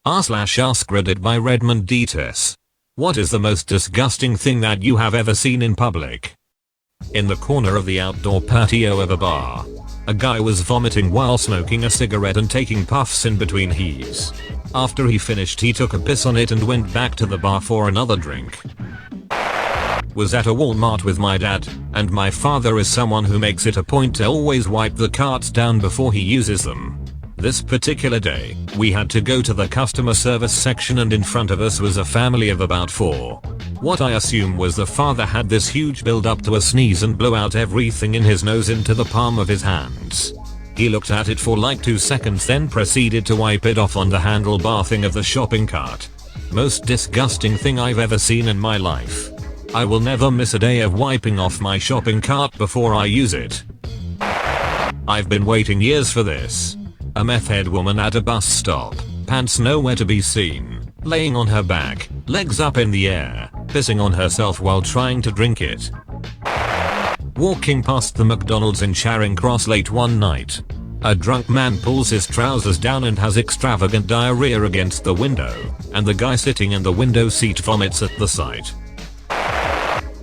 r/AskReddit by Redmond Dts. What is the most disgusting thing that you have ever seen in public? In the corner of the outdoor patio of a bar, a guy was vomiting while smoking a cigarette and taking puffs in between heaves. After he finished, he took a piss on it and went back to the bar for another drink. Was at a Walmart with my dad, and my father is someone who makes it a point to always wipe the carts down before he uses them. This particular day, we had to go to the customer service section, and in front of us was a family of about 4. What I assume was the father had this huge build up to a sneeze and blew out everything in his nose into the palm of his hands. He looked at it for like 2 seconds, then proceeded to wipe it off on the handlebar thing of the shopping cart. Most disgusting thing I've ever seen in my life. I will never miss a day of wiping off my shopping cart before I use it. I've been waiting years for this. A meth head woman at a bus stop, pants nowhere to be seen, laying on her back, legs up in the air, pissing on herself while trying to drink it. Walking past the McDonald's in Charing Cross late one night, a drunk man pulls his trousers down and has extravagant diarrhea against the window, and the guy sitting in the window seat vomits at the sight.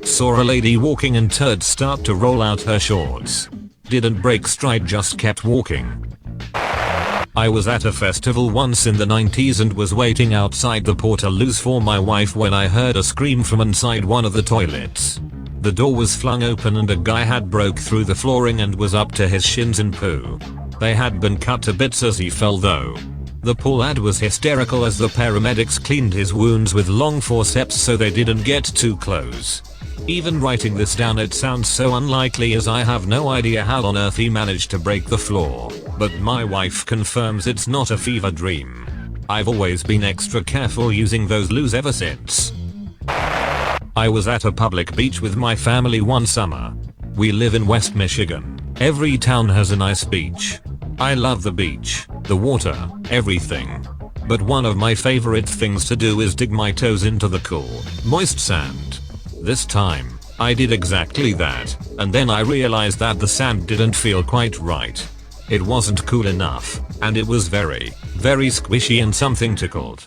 Saw a lady walking and turds start to roll out her shorts. Didn't break stride, just kept walking. I was at a festival once in the 90s and was waiting outside the Portaloos for my wife when I heard a scream from inside one of the toilets. The door was flung open and a guy had broke through the flooring and was up to his shins in poo. They had been cut to bits as he fell though. The poor lad was hysterical as the paramedics cleaned his wounds with long forceps so they didn't get too close. Even writing this down, it sounds so unlikely as I have no idea how on earth he managed to break the floor, but my wife confirms it's not a fever dream. I've always been extra careful using those loos ever since. I was at a public beach with my family one summer. We live in West Michigan. Every town has a nice beach. I love the beach, the water, everything. But one of my favorite things to do is dig my toes into the cool, moist sand. This time, I did exactly that, and then I realized that the sand didn't feel quite right. It wasn't cool enough, and it was very, very squishy and something tickled.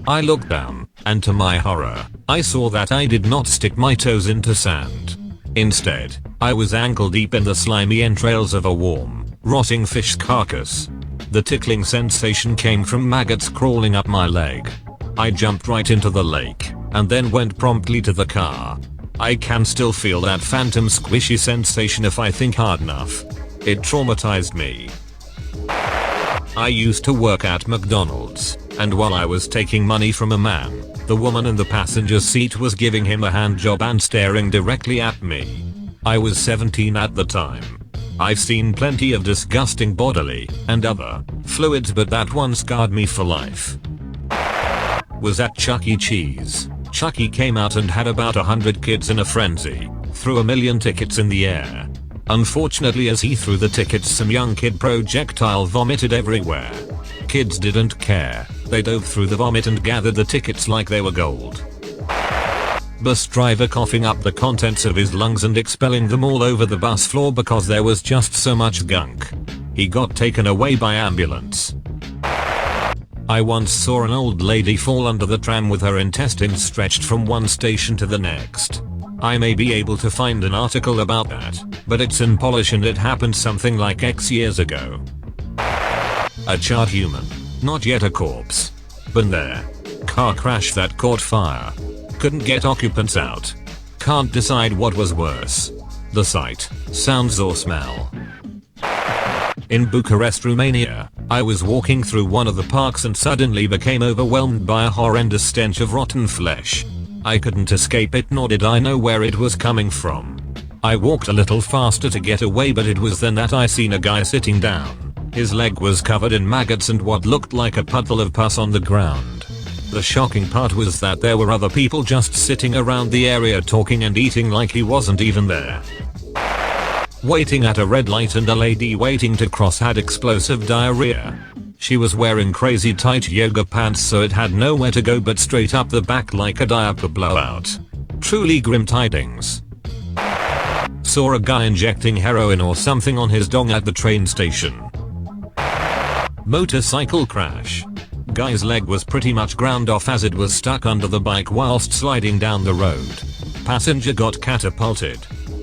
I looked down, and to my horror, I saw that I did not stick my toes into sand. Instead, I was ankle deep in the slimy entrails of a warm, rotting fish carcass. The tickling sensation came from maggots crawling up my leg. I jumped right into the lake, and then went promptly to the car. I can still feel that phantom squishy sensation if I think hard enough. It traumatized me. I used to work at McDonald's, and while I was taking money from a man, the woman in the passenger seat was giving him a hand job and staring directly at me. I was 17 at the time. I've seen plenty of disgusting bodily and other fluids, but that one scarred me for life. Was at Chuck E. Cheese. Chuck E. came out and had about 100 kids in a frenzy, threw 1 million tickets in the air. Unfortunately, as he threw the tickets, some young kid projectile vomited everywhere. Kids didn't care. They dove through the vomit and gathered the tickets like they were gold. Bus driver coughing up the contents of his lungs and expelling them all over the bus floor because there was just so much gunk. He got taken away by ambulance. I once saw an old lady fall under the tram with her intestines stretched from one station to the next. I may be able to find an article about that, but it's in Polish and it happened something like X years ago. A charred human, not yet a corpse. Been there. Car crash that caught fire. Couldn't get occupants out. Can't decide what was worse, the sight, sounds or smell. In Bucharest, Romania, I was walking through one of the parks and suddenly became overwhelmed by a horrendous stench of rotten flesh. I couldn't escape it, nor did I know where it was coming from. I walked a little faster to get away, but it was then that I seen a guy sitting down. His leg was covered in maggots and what looked like a puddle of pus on the ground. The shocking part was that there were other people just sitting around the area talking and eating like he wasn't even there. Waiting at a red light, and a lady waiting to cross had explosive diarrhea. She was wearing crazy tight yoga pants, so it had nowhere to go but straight up the back like a diaper blowout. Truly grim tidings. Saw a guy injecting heroin or something on his dong at the train station. Motorcycle crash. Guy's leg was pretty much ground off as it was stuck under the bike whilst sliding down the road. Passenger got catapulted.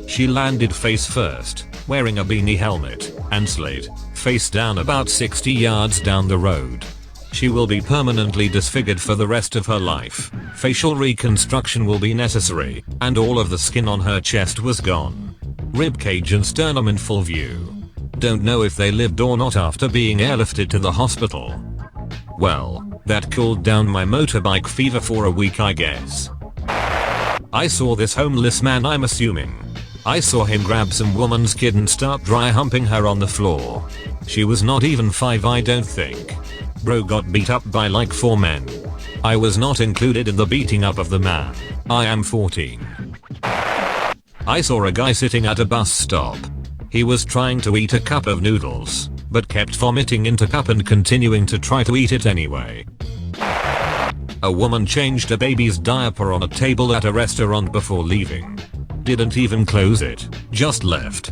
She landed face first, wearing a beanie helmet, and slid, face down about 60 yards down the road. She will be permanently disfigured for the rest of her life. Facial reconstruction will be necessary, and all of the skin on her chest was gone. Ribcage and sternum in full view. Don't know if they lived or not after being airlifted to the hospital. Well, that cooled down my motorbike fever for a week, I guess. I saw this homeless man, I'm assuming. I saw him grab some woman's kid and start dry humping her on the floor. She was not even 5, I don't think. Bro got beat up by like 4 men. I was not included in the beating up of the man. I am 14. I saw a guy sitting at a bus stop. He was trying to eat a cup of noodles, but kept vomiting into cup and continuing to try to eat it anyway. A woman changed a baby's diaper on a table at a restaurant before leaving. Didn't even close it, just left.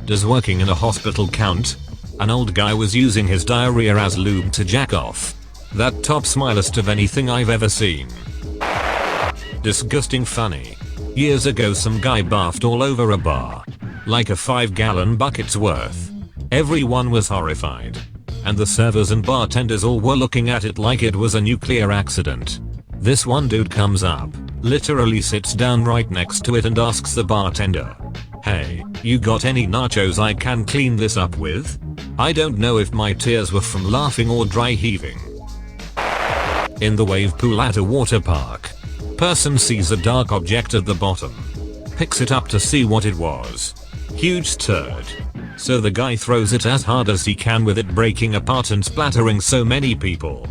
Does working in a hospital count? An old guy was using his diarrhea as lube to jack off. That tops my list of anything I've ever seen. Disgusting funny. Years ago some guy barfed all over a bar. Like a 5-gallon bucket's worth. Everyone was horrified. And the servers and bartenders all were looking at it like it was a nuclear accident. This one dude comes up, literally sits down right next to it and asks the bartender, "Hey, you got any nachos I can clean this up with?" I don't know if my tears were from laughing or dry heaving. In the wave pool at a water park. Person sees a dark object at the bottom. Picks it up to see what it was. Huge turd. So the guy throws it as hard as he can with it breaking apart and splattering so many people.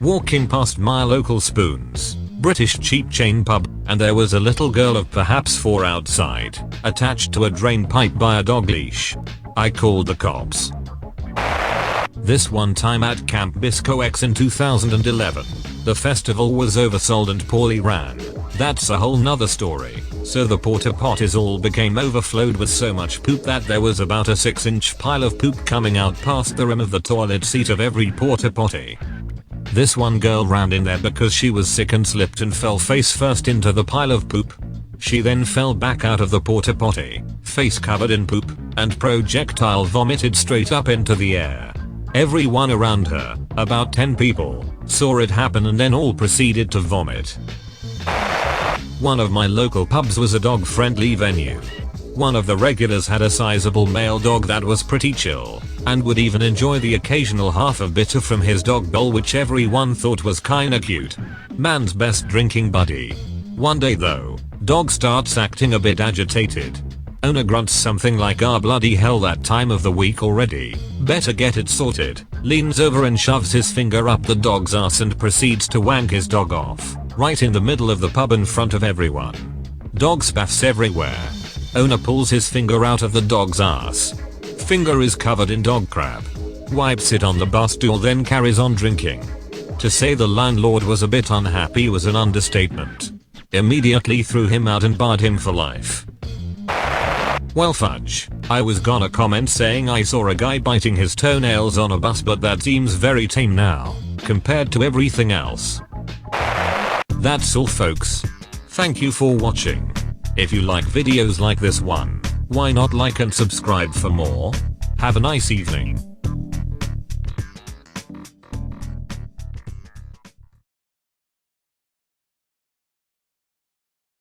Walking past my local Spoons, British cheap chain pub, and there was a little girl of perhaps 4 outside, attached to a drain pipe by a dog leash. I called the cops. This one time at Camp Bisco X in 2011. The festival was oversold and poorly ran. That's a whole nother story. So the porta potties all became overflowed with so much poop that there was about a 6-inch pile of poop coming out past the rim of the toilet seat of every porta potty. This one girl ran in there because she was sick and slipped and fell face first into the pile of poop. She then fell back out of the porta potty, face covered in poop, and projectile vomited straight up into the air. Everyone around her, about 10 people, saw it happen and then all proceeded to vomit. One of my local pubs was a dog-friendly venue. One of the regulars had a sizable male dog that was pretty chill, and would even enjoy the occasional half a bitter from his dog bowl, which everyone thought was kinda cute. Man's best drinking buddy. One day though, dog starts acting a bit agitated. Owner grunts something like, "Ah, bloody hell, that time of the week already. Better get it sorted." Leans over and shoves his finger up the dog's ass and proceeds to wank his dog off, right in the middle of the pub in front of everyone. Dog spaffs everywhere. Owner pulls his finger out of the dog's ass. Finger is covered in dog crap. Wipes it on the bar stool, then carries on drinking. To say the landlord was a bit unhappy was an understatement. Immediately threw him out and barred him for life. Well, fudge. I was gonna comment saying I saw a guy biting his toenails on a bus, but that seems very tame now, compared to everything else. That's all, folks. Thank you for watching. If you like videos like this one, why not like and subscribe for more? Have a nice evening.